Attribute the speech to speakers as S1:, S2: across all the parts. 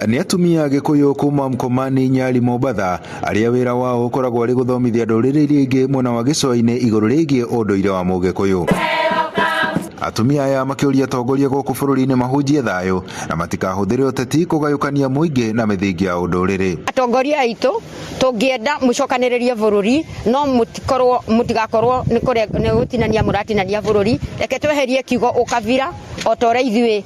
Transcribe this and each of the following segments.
S1: Ni atumia Gikuyu kuma Mkomani, Nyali, Mombasa aria wira wao ukoragwo ari guthomithia nduriri iria ingi mwena wa Gicua-ini iguru rigie unduire wa Mugikuyu. Atumia aya makiuria atongoria guku bururi-ini mahunjie thayo na matikahuthire uteti kugayukania muingi na mithingi ya unduriri.
S2: Atongoria aitu tungienda mucokaniririe bururi no mutigakorwo ni gutinania muratinania bururi. Reke tweherie kiugo ukavira otore ithui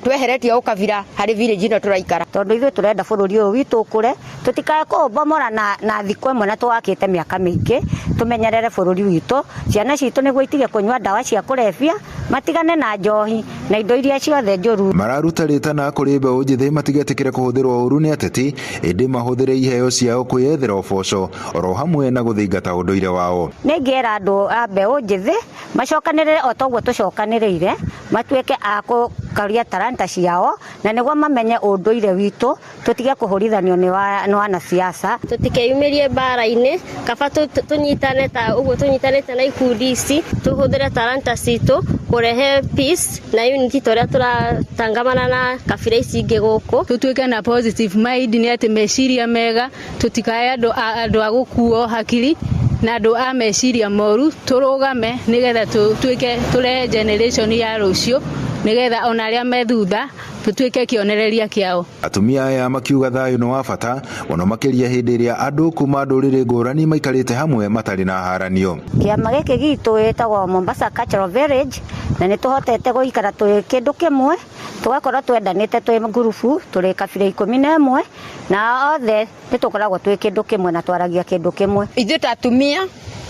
S2: tweheretie ukavira hari village ino turaikara tondu ithui turenda bururi uyu witu ukure tutikae kubomora na thikwe mwe na twakite miaka mingi tumenyerere bururi witu ciana citu niguo itige kunywa dawa cia kulevya matigane na njohi na indo iria ciothe njuru.
S1: Mararuta ritana kuri mbeũ njithi matigetikire kuhuthirwo uru ni ateti indi mahuthire iheo ciao kwiyethera uboco oro hamwe na guthingata unduire wao.
S2: Ningiera andu a mbeũ njithi macokanirire otoguo tucokaniriire matuike akaria talanta ciao na niguo mamenye unduire witu tutige kuhurithanio ni wana siasa
S3: tutikeyumirie bara-ini kaba tunyitane ta uguo tunyitanite na ikundi ici tuhuthire talanta citu kurehe peace na unity toria turatangamana na kabira ici ingi guku
S4: tutuike na positive mind ni ati meciria mega tutikae andu a gukuo hakiri na andu a meciria moru turugame nigetha tutuike tule generation ya rucio nigetha ona aria methutha tutuike kionereria kiao.
S1: Atumia aya makiuga thayo no wa bata muno makiria hindi iria andu kuma nduriri ngurani maikarite hamwe matari na haranio.
S2: Kiama giki gitu etagwo Mombasa Cultural Village na ni tuhotete guikara twi kindu kimwe tugakorwo twendanite twi ngurubu turi kabira 11 na othe nitukoragwo twi kindu kimwe na twaragia kindu kimwe. Ithuĩ ta atumia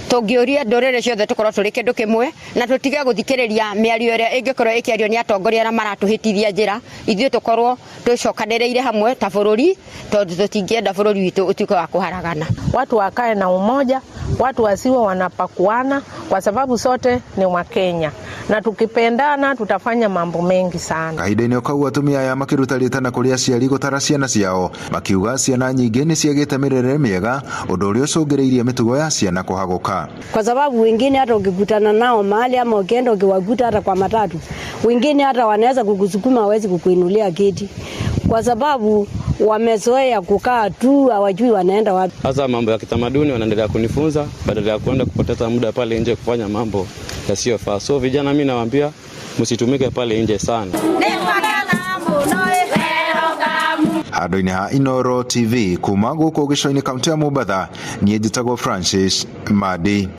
S2: tungiuria ndorere ciothe tukorwo turi kindu kimwe na tutige guthikiriria miario iria ingikorwo ikiario ni atongoria aria maratuhitithia njira. Ithuĩ tukorwo twicokaniriire hamwe ta bururi tondu tutingienda bururi witu utuike wa kuharagana.
S5: Watu wakae na umoja, watu wasiwe wanapakuana kwa sababu sote ni wa Kenya na tukipendana tutafanya mambo mengi sana.
S1: Kahinda-ini okau atumia aya makiruta ritana kuri aciari gutara ciana ciao makiuga ciana nyingi ni ciagite mirere miega undu uria ucungiriirie mitugo ya ciana kuhaguka.
S6: Kwa sababu wengine hata ukikutana nao mahali ama ukienda ukiwakuta hata kwa matatu wengine hata wanaweza kukusukuma hawezi kukuinulia kiti kwa sababu wamezoea kukaa tu hawajui wanaenda wapi.
S7: Sasa mambo ya kitamaduni wanaendelea kunifunza badala ya kwenda kupoteza muda pale nje kufanya mambo yasiyofaa. So vijana mimi nawaambia msitumike pale nje sana.
S1: Handu-ini ha Inooro TV kuma guku Gicua-ini kaunti ya Mombasa, nie njitagwo Francis Madi.